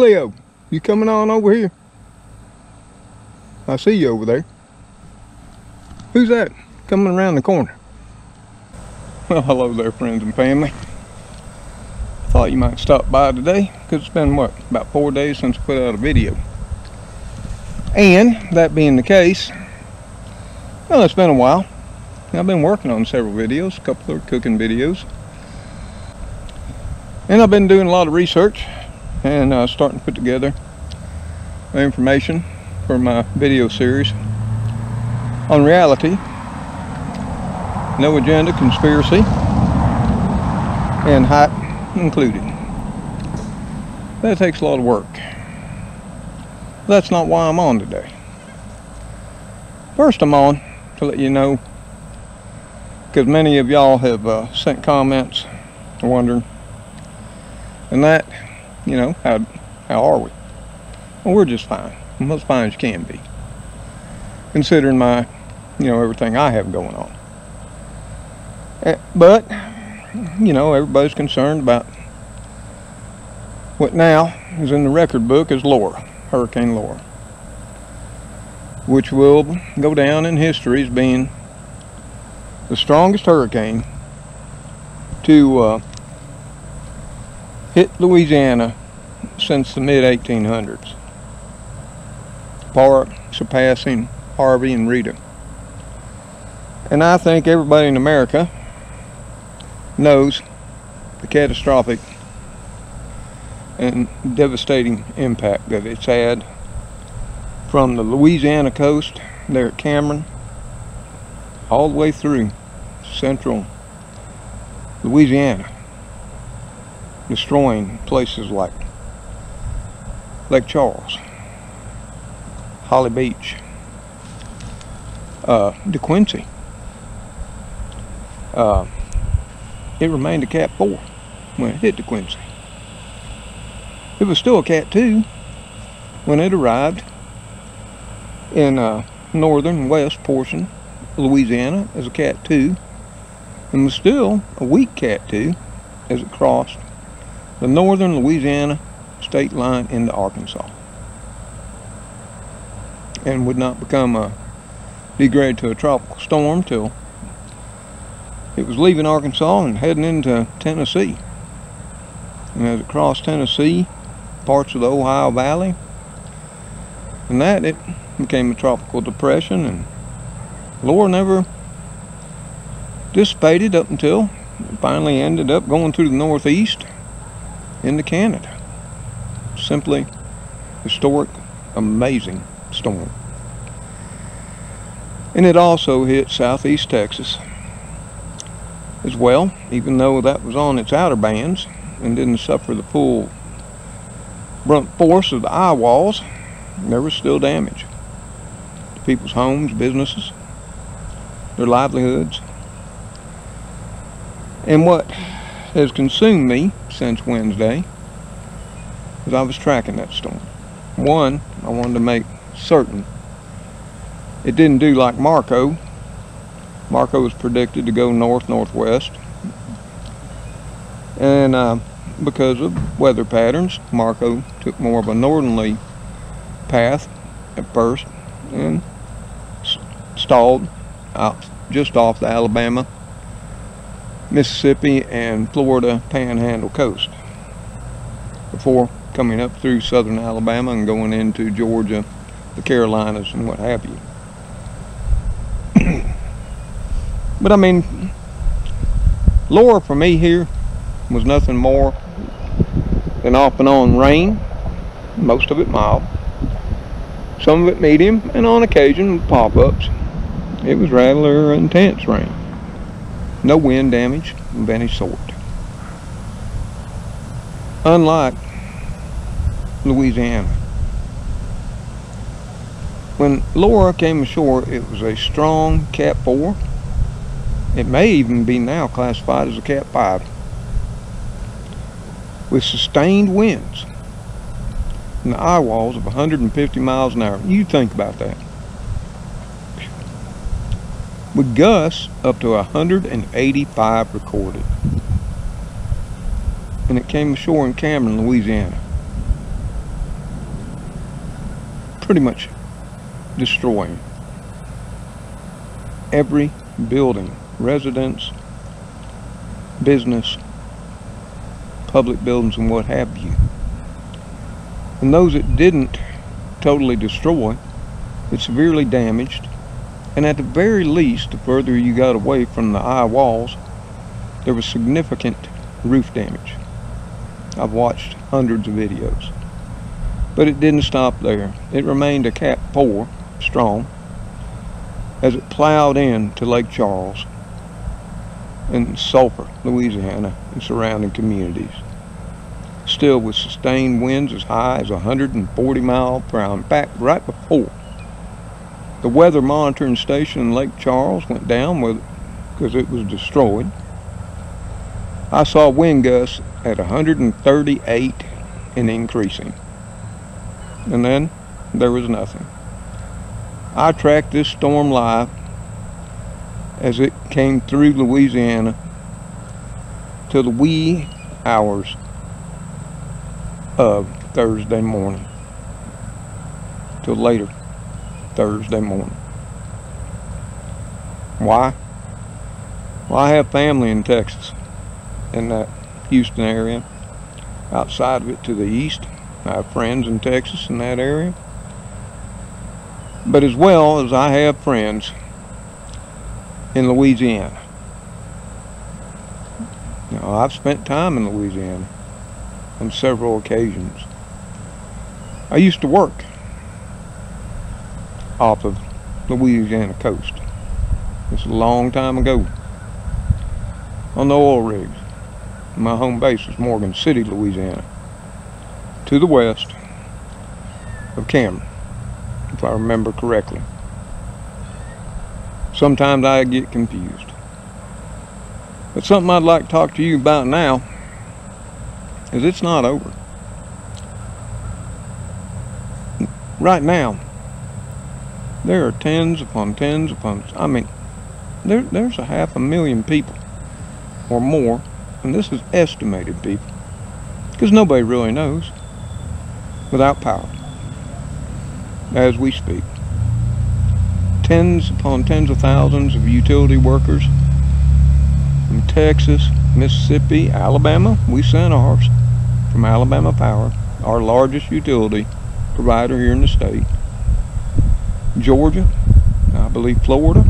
Cleo, you coming on over here? I see you over there. Who's that coming around the corner? Well, hello there, friends and family. Thought you might stop by today because it's been what, about 4 days since I put out a video. And that being the case, well, it's been a while. I've been working on several videos, a couple of cooking videos, and I've been doing a lot of research and starting to put together information for my video series on reality, no agenda, conspiracy, and height included. That takes a lot of work. That's not why I'm on today. First, I'm on to let you know, because many of y'all have sent comments wondering, and that, you know, how are we? Well, we're just fine. I'm as fine as you can be, considering my, you know, everything I have going on. But, you know, everybody's concerned about what now is in the record book as Laura, Hurricane Laura, which will go down in history as being the strongest hurricane to hit Louisiana since the mid-1800s, far surpassing Harvey and Rita. And I think everybody in America knows the catastrophic and devastating impact that it's had from the Louisiana coast there at Cameron all the way through central Louisiana, destroying places like Lake Charles, Holly Beach, Dequincy. It remained a Cat 4 when it hit Dequincy. It was still a Cat 2 when it arrived in northern west portion of Louisiana as a Cat 2, and was still a weak Cat 2 as it crossed the northern Louisiana state line into Arkansas, and would not become degraded to a tropical storm till it was leaving Arkansas and heading into Tennessee. And as it crossed Tennessee, parts of the Ohio Valley, and that, it became a tropical depression, and Laura never dissipated up until it finally ended up going through the northeast into Canada. Simply historic, amazing storm. And it also hit southeast Texas as well, even though that was on its outer bands and didn't suffer the full brunt force of the eye walls. There was still damage to people's homes, businesses, their livelihoods. And what has consumed me since Wednesday is I was tracking that storm. One, I wanted to make certain it didn't do like Marco. Marco was predicted to go north-northwest, and because of weather patterns, Marco took more of a northerly path at first and stalled out just off the Alabama, Mississippi, and Florida Panhandle coast before coming up through southern Alabama and going into Georgia, the Carolinas, and what have you. But I mean, Laura for me here was nothing more than off and on rain, most of it mild, some of it medium, and on occasion pop-ups. It was rather intense rain. No wind damage of any sort. Unlike Louisiana. When Laura came ashore, it was a strong Cat 4. It may even be now classified as a Cat 5, with sustained winds and the eye walls of 150 miles an hour. You think about that. With gusts up to 185 recorded. And it came ashore in Cameron, Louisiana. pretty much destroying every building, residence, business, public buildings, and what have you. And those it didn't totally destroy, it severely damaged, and at the very least, the further you got away from the eye walls, there was significant roof damage. I've watched hundreds of videos. But it didn't stop there. It remained a Cat 4 strong as it plowed into Lake Charles and Sulphur, Louisiana, and surrounding communities. Still with sustained winds as high as 140 miles per hour. In fact, right before the weather monitoring station in Lake Charles went down because it was destroyed, I saw wind gusts at 138 and increasing. And then there was nothing. I tracked this storm live as it came through Louisiana till the wee hours of Thursday morning, till later Thursday morning. Why? Well, I have family in Texas, in that Houston area. Outside of it to the east, I have friends in Texas in that area. But as well as I have friends in Louisiana. Now, I've spent time in Louisiana on several occasions. I used to work off of Louisiana coast. It's a long time ago on the oil rigs. My home base was Morgan City, Louisiana, to the west of Cameron, if I remember correctly. Sometimes I get confused. But something I'd like to talk to you about now is it's not over. Right now, there are tens upon tens upon, I mean, there's a 500,000 people or more, and this is estimated people, because nobody really knows, without power, as we speak. Tens upon tens of thousands of utility workers from Texas, Mississippi, Alabama. We sent ours from Alabama Power, our largest utility provider here in the state. Georgia, I believe Florida,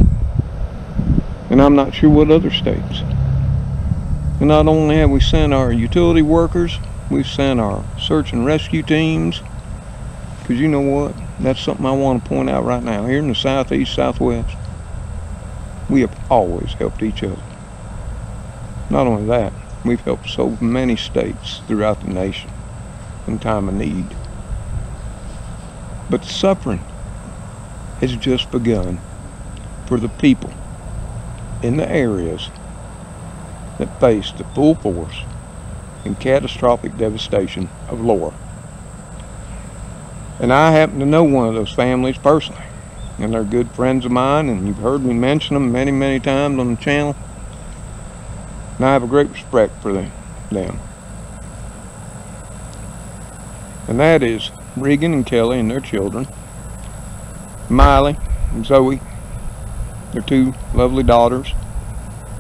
and I'm not sure what other states. And not only have we sent our utility workers, we've sent our search and rescue teams, because you know what? That's something I want to point out right now. Here in the southeast, southwest, we have always helped each other. Not only that, we've helped so many states throughout the nation in time of need. But the suffering has just begun for the people in the areas that face the full force and catastrophic devastation of Laura. And I happen to know one of those families personally, and they're good friends of mine, and you've heard me mention them many, many times on the channel, and I have a great respect for them. And that is Regan and Kelly and their children, Miley and Zoe, their two lovely daughters,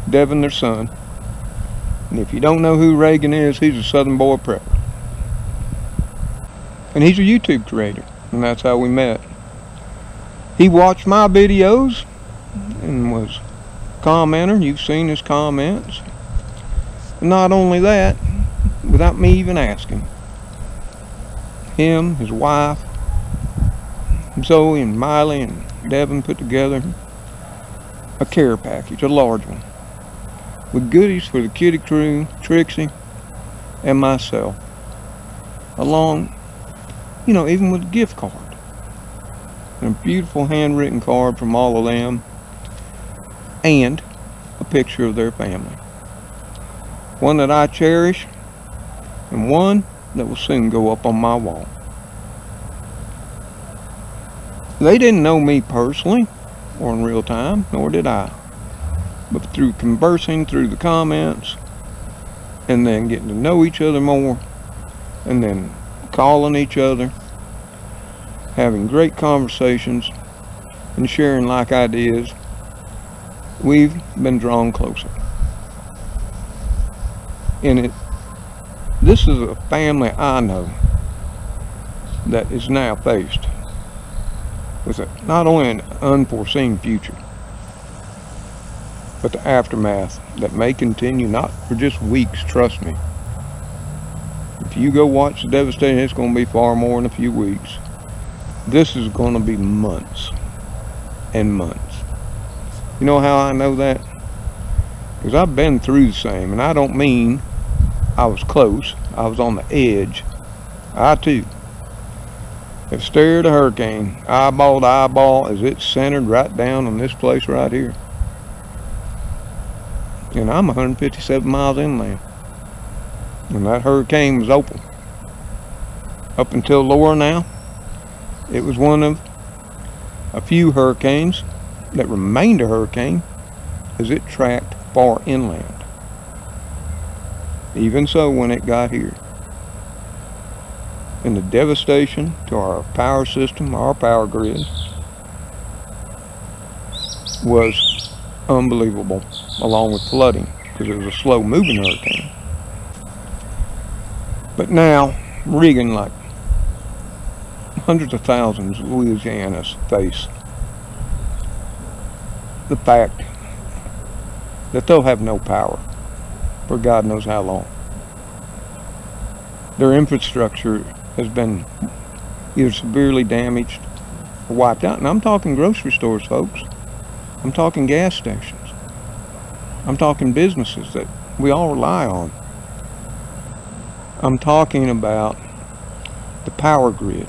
Devin, their son. And if you don't know who Reagan is, he's a Southern Boy prepper. And he's a YouTube creator, and that's how we met. He watched my videos and was a commenter. You've seen his comments. And not only that, without me even asking, him, his wife, Zoe and Miley and Devin put together a care package, a large one, with goodies for the kitty crew, Trixie, and myself, along, you know, even with a gift card, and a beautiful handwritten card from all of them, and a picture of their family. One that I cherish, and one that will soon go up on my wall. They didn't know me personally, or in real time, nor did I. But through conversing through the comments, and then getting to know each other more, and then calling each other, having great conversations, and sharing like ideas, we've been drawn closer. And this is a family I know that is now faced with not only an unforeseen future, but the aftermath that may continue not for just weeks, trust me. If you go watch the devastation, it's going to be far more in a few weeks. This is going to be months and months. You know how I know that? Because I've been through the same, and I don't mean I was close. I was on the edge. I too have stared a hurricane eyeball to eyeball as it's centered right down on this place right here. And I'm 157 miles inland. And that hurricane was open. Up until Laura now, it was one of a few hurricanes that remained a hurricane as it tracked far inland. Even so, when it got here, and the devastation to our power system, our power grid, was unbelievable, along with flooding, because it was a slow moving hurricane. But now, Regan, like hundreds of thousands of Louisianians, face the fact that they'll have no power for God knows how long. Their infrastructure has been either severely damaged or wiped out. And I'm talking grocery stores, folks. I'm talking gas stations. I'm talking businesses that we all rely on. I'm talking about the power grid.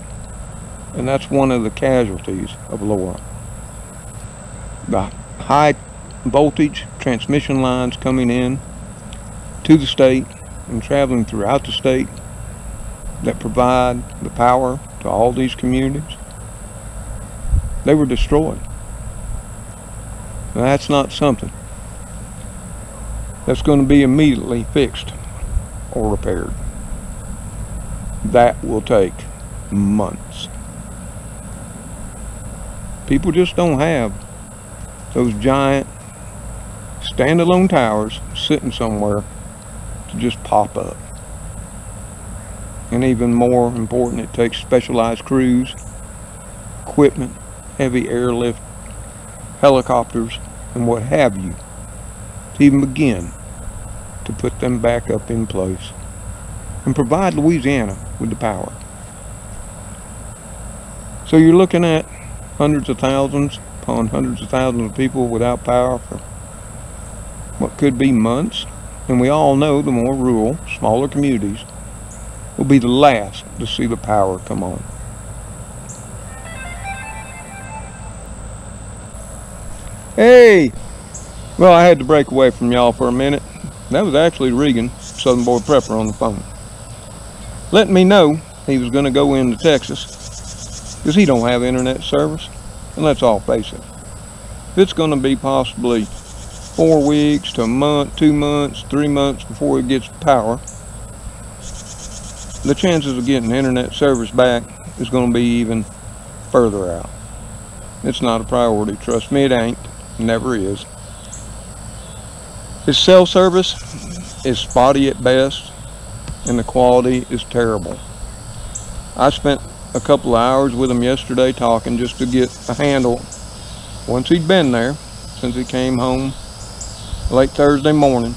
And that's one of the casualties of Laura. The high voltage transmission lines coming in to the state and traveling throughout the state that provide the power to all these communities, they were destroyed. Now, that's not something that's going to be immediately fixed or repaired. That will take months. People just don't have those giant standalone towers sitting somewhere to just pop up. And even more important, it takes specialized crews, equipment, heavy airlift, helicopters, and what have you, to even begin to put them back up in place and provide Louisiana with the power. So you're looking at hundreds of thousands upon hundreds of thousands of people without power for what could be months. And we all know the more rural, smaller communities will be the last to see the power come on. Hey! Well, I had to break away from y'all for a minute. That was actually Regan, Southern Boy Prepper, on the phone, letting me know he was going to go into Texas because he don't have internet service. And let's all face it, if it's going to be possibly 4 weeks to a month, 2 months, 3 months before he gets power, the chances of getting internet service back is going to be even further out. It's not a priority, trust me, it ain't. It never is. His cell service is spotty at best, and the quality is terrible. I spent a couple of hours with him yesterday talking just to get a handle. Once he'd been there, since he came home late Thursday morning,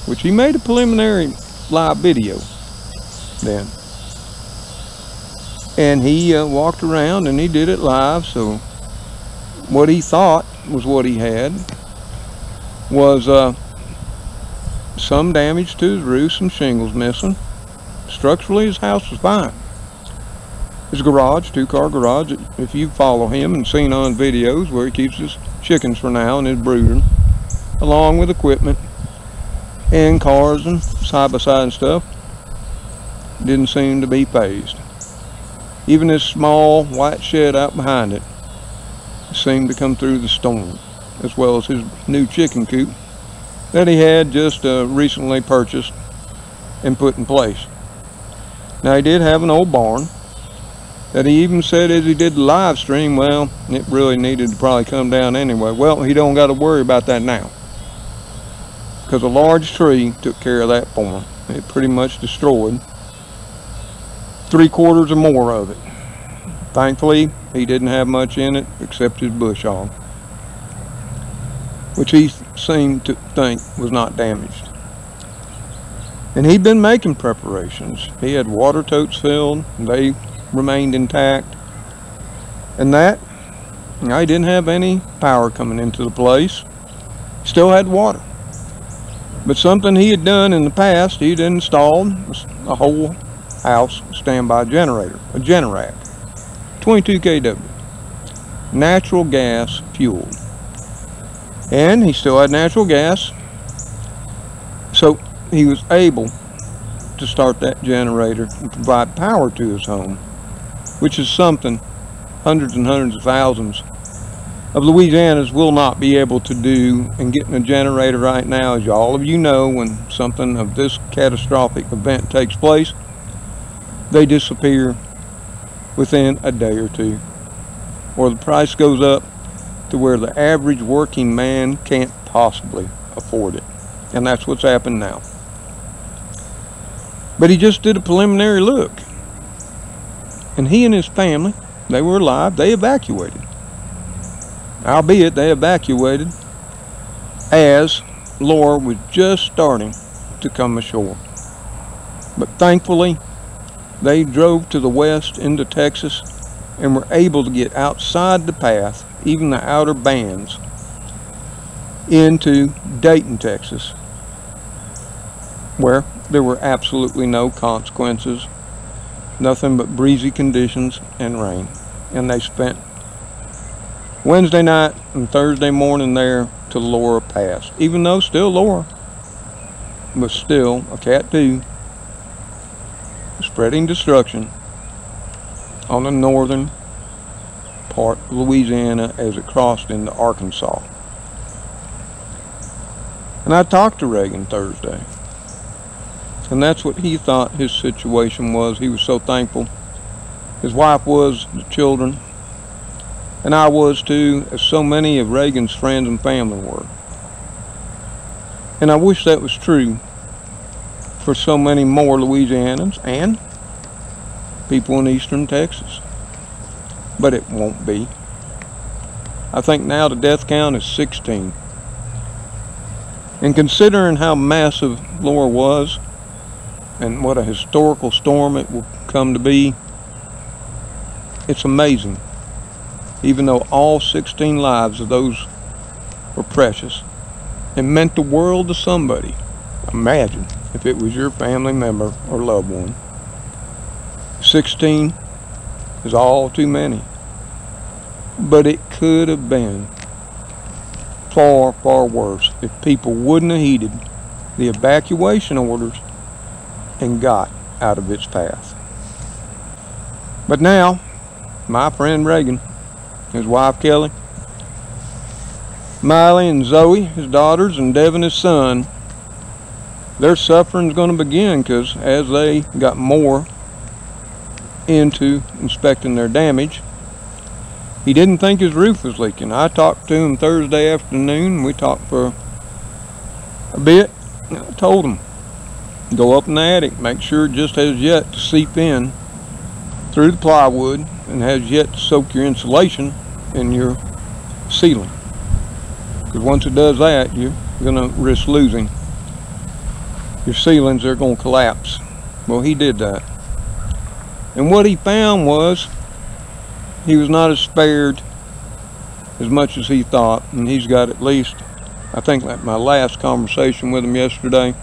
which he made a preliminary live video then. And he walked around and he did it live, so what he thought was what he had was some damage to his roof, some shingles missing. Structurally, his house was fine. His garage, 2-car garage, if you follow him and seen on videos where he keeps his chickens for now and his brooding, along with equipment and cars and side-by-side and stuff, didn't seem to be phased. Even his small white shed out behind it seemed to come through the storm, as well as his new chicken coop that he had just recently purchased and put in place. Now, he did have an old barn that he even said as he did the live stream, well, it really needed to probably come down anyway. Well, he don't got to worry about that now, because a large tree took care of that for him. It pretty much destroyed 3/4 or more of it. Thankfully, he didn't have much in it except his bush hog, which he seemed to think was not damaged. And he'd been making preparations. He had water totes filled. They remained intact. And that, he didn't have any power coming into the place. Still had water. But something he had done in the past, he'd installed a whole house standby generator, a Generac, 22 kW, natural gas fueled. And he still had natural gas, so he was able to start that generator and provide power to his home, which is something hundreds and hundreds of thousands of Louisianans will not be able to do. And getting a generator right now, as all of you know, when something of this catastrophic event takes place, they disappear within a day or two, or the price goes up to where the average working man can't possibly afford it. And that's what's happened now. But he just did a preliminary look, and he and his family, they were alive. They evacuated, albeit they evacuated as Laura was just starting to come ashore. But thankfully, they drove to the west into Texas and were able to get outside the path, even the outer bands, into Dayton, Texas, where there were absolutely no consequences, nothing but breezy conditions and rain. And they spent Wednesday night and Thursday morning there till Laura passed, even though still Laura was still a Cat 2, spreading destruction on the northern part of Louisiana as it crossed into Arkansas. And I talked to Reagan Thursday, and that's what he thought his situation was. He was so thankful. His wife was, the children, and I was too, as so many of Reagan's friends and family were. And I wish that was true for so many more Louisianans and people in Eastern Texas. But it won't be. I think now the death count is 16. And considering how massive Laura was and what a historical storm it will come to be, it's amazing. Even though all 16 lives of those were precious and meant the world to somebody. Imagine if it was your family member or loved one. 16 is all too many. But it could have been far, far worse if people wouldn't have heeded the evacuation orders and got out of its path. But now, my friend Reagan, his wife Kelly, Miley and Zoe, his daughters, and Devin, his son, their suffering's going to begin, because as they got more into inspecting their damage, he didn't think his roof was leaking. I talked to him Thursday afternoon. We talked for a bit. I told him, go up in the attic, make sure it just has yet to seep in through the plywood and has yet to soak your insulation in your ceiling. Because once it does that, you're going to risk losing your ceilings. They're going to collapse. Well, he did that. And what he found was he was not as spared as much as he thought. And he's got at least, I think like my last conversation with him yesterday,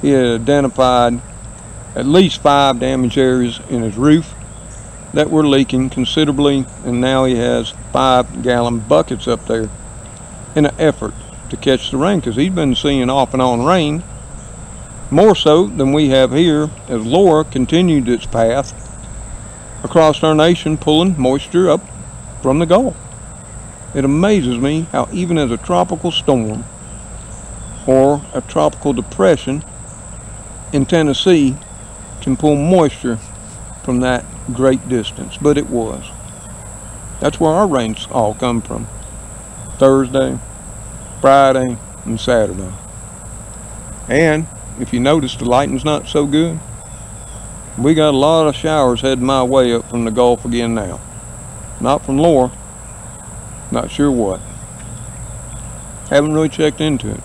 he had identified at least 5 damaged areas in his roof that were leaking considerably, and now he has 5-gallon buckets up there in an effort to catch the rain, because he's been seeing off and on rain, more so than we have here, as Laura continued its path across our nation, pulling moisture up from the Gulf. It amazes me how even as a tropical storm or a tropical depression in Tennessee can pull moisture from that great distance, but it was. That's where our rains all come from. Thursday, Friday, and Saturday. And if you notice, the lighting's not so good. We got a lot of showers heading my way up from the Gulf again now. Not from Laura. Not sure what. Haven't really checked into it.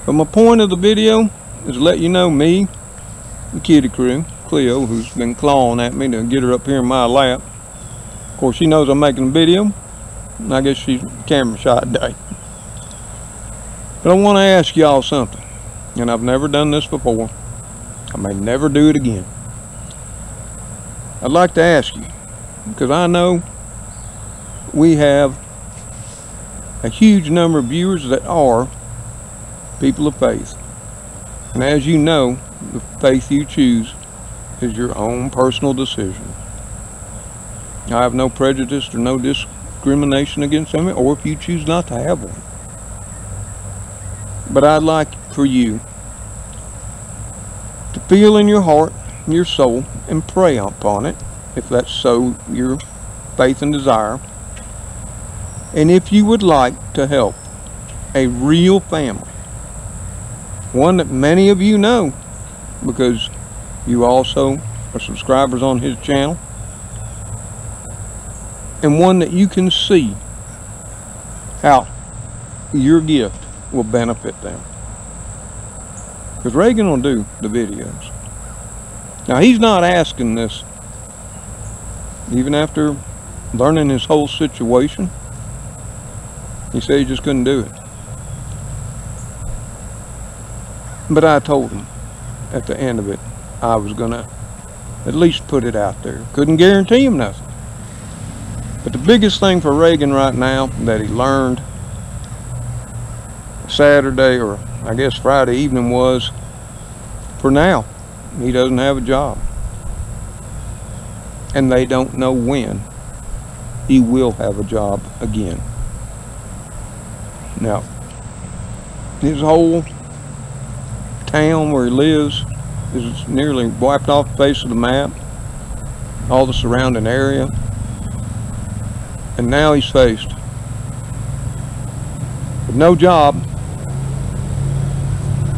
But my point of the video is to let you know me, the kitty crew, Cleo, who's been clawing at me to get her up here in my lap. Of course, she knows I'm making a video, and I guess she's camera shy today. But I want to ask y'all something, and I've never done this before. I may never do it again. I'd like to ask you, because I know we have a huge number of viewers that are people of faith. And as you know, the faith you choose is your own personal decision. I have no prejudice or no discrimination against them, or if you choose not to have one. But I'd like for you to feel in your heart, your soul, and pray upon it, if that's so your faith and desire. And if you would like to help a real family, one that many of you know because you also are subscribers on his channel, and one that you can see how your gift will benefit them. Because Reagan will do the videos. Now, he's not asking this, even after learning his whole situation. He said he just couldn't do it. But I told him at the end of it, I was gonna at least put it out there. Couldn't guarantee him nothing. But the biggest thing for Reagan right now that he learned Saturday, or I guess Friday evening, was, for now, he doesn't have a job. And they don't know when he will have a job again. Now, his whole town where he lives is nearly wiped off the face of the map, all the surrounding area, and now he's faced with no job,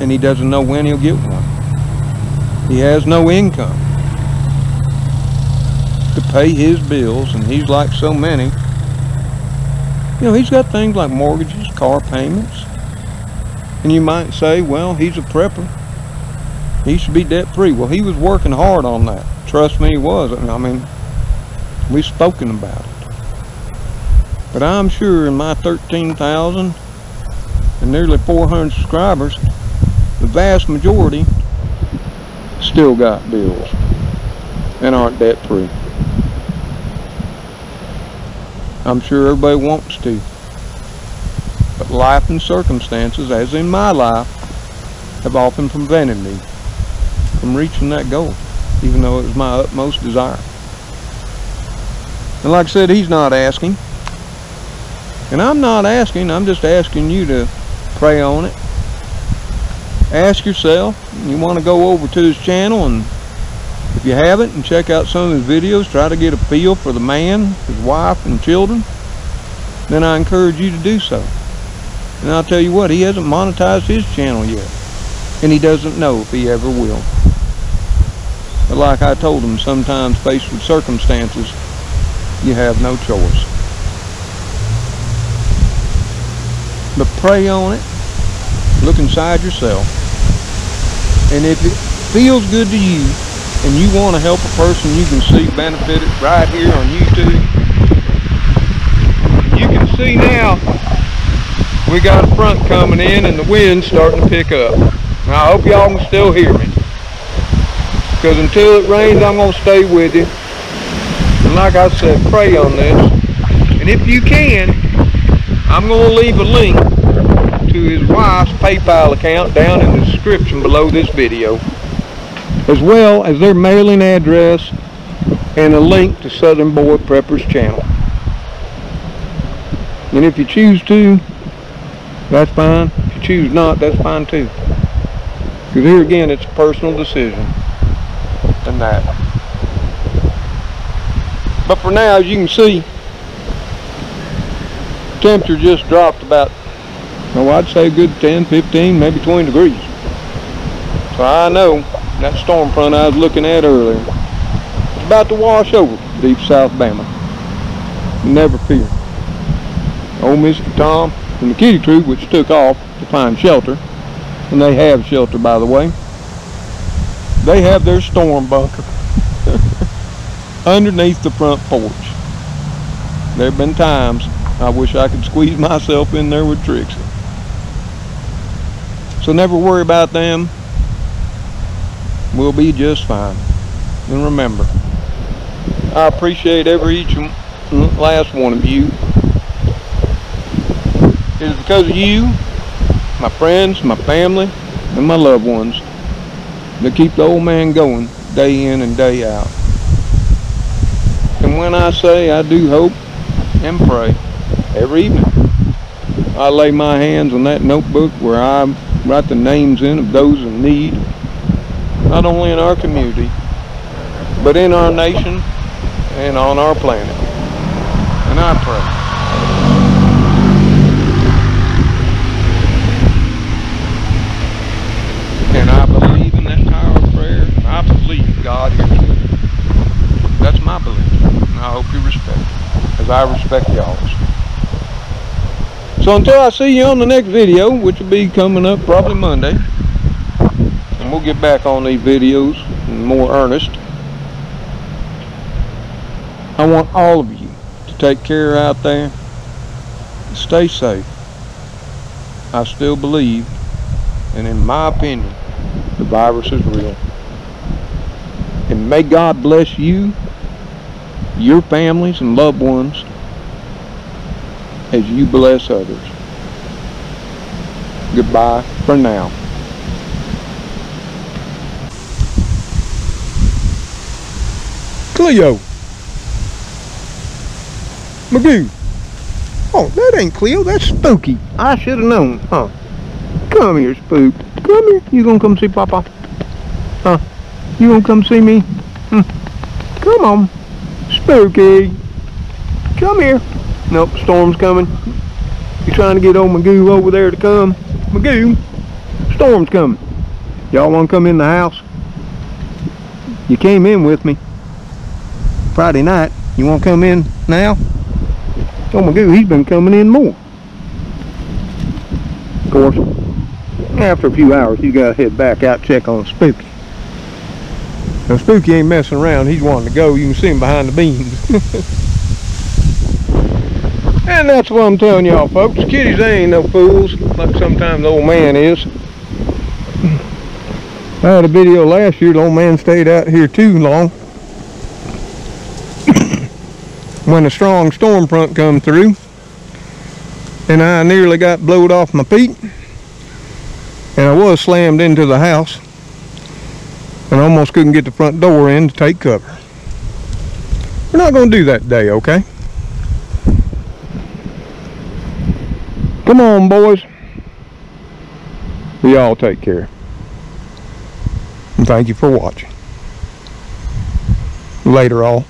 and he doesn't know when he'll get one. He has no income to pay his bills, and he's like so many, you know, he's got things like mortgages, car payments. And you might say, well, he's a prepper, he should be debt free. Well, he was working hard on that. Trust me, he was. I mean, we've spoken about it. But I'm sure in my 13,000 and nearly 400 subscribers, the vast majority still got bills and aren't debt free. I'm sure everybody wants to. But life and circumstances, as in my life, have often prevented me from reaching that goal, even though it was my utmost desire. And like I said, he's not asking. And I'm not asking, I'm just asking you to pray on it. Ask yourself, you want to go over to his channel, and if you haven't, and check out some of his videos, try to get a feel for the man, his wife, and children, then I encourage you to do so. And I'll tell you what, he hasn't monetized his channel yet. And he doesn't know if he ever will. But like I told him, sometimes faced with circumstances, you have no choice. But pray on it. Look inside yourself. And if it feels good to you, and you want to help a person you can see benefited right here on YouTube, you can see now we got a front coming in and the wind's starting to pick up. Now I hope y'all can still hear me, because until it rains I'm going to stay with you. And like I said, pray on this. And if you can, I'm going to leave a link to his wife's PayPal account down in the description below this video, as well as their mailing address and a link to Southern Boy Prepper's channel. And if you choose to, that's fine. If you choose not, that's fine too. Because here again, it's a personal decision and that. But for now, as you can see, temperature just dropped about, oh, I'd say a good 10, 15, maybe 20 degrees. So I know that storm front I was looking at earlier, it's about to wash over deep South Bama. Never fear. Old Mr. Tom and the kitty troop, which took off to find shelter, and they have shelter, by the way, they have their storm bunker underneath the front porch. There have been times I wish I could squeeze myself in there with Trixie. So never worry about them. We'll be just fine. And remember, I appreciate each and last one of you. It is because of you, my friends, my family, and my loved ones that keep the old man going day in and day out. And when I say I do hope and pray every evening, I lay my hands on that notebook where I write the names in of those in need, not only in our community, but in our nation and on our planet. And I pray. And I believe in that power of prayer, and I believe God hears me. That's my belief, and I hope you respect it, as I respect y'all's. So until I see you on the next video, which will be coming up probably Monday, and we'll get back on these videos in more earnest, I want all of you to take care out there, stay safe. I still believe, and in my opinion, the virus is real. And may God bless you, your families and loved ones, as you bless others. Goodbye for now. Cleo. Magoo. Oh, that ain't Cleo, that's Spooky. I should have known, huh? Come here, Spook. Come here. You gonna come see Papa? Huh? You gonna come see me? Come on. Spooky. Come here. Nope, storm's coming. You trying to get old Magoo over there to come? Magoo, storm's coming. Y'all wanna come in the house? You came in with me Friday night. You wanna come in now? Oh Magoo, he's been coming in more. Of course, after a few hours, you gotta head back out, check on Spooky. Now Spooky ain't messing around, he's wanting to go. You can see him behind the beams. And that's what I'm telling y'all folks, kitties, they ain't no fools, like sometimes the old man is. I had a video last year, the old man stayed out here too long. When a strong storm front come through, and I nearly got blowed off my feet, and I was slammed into the house, and I almost couldn't get the front door in to take cover. We're not going to do that today, okay? Come on, boys. Y'all take care. And thank you for watching. Later, all.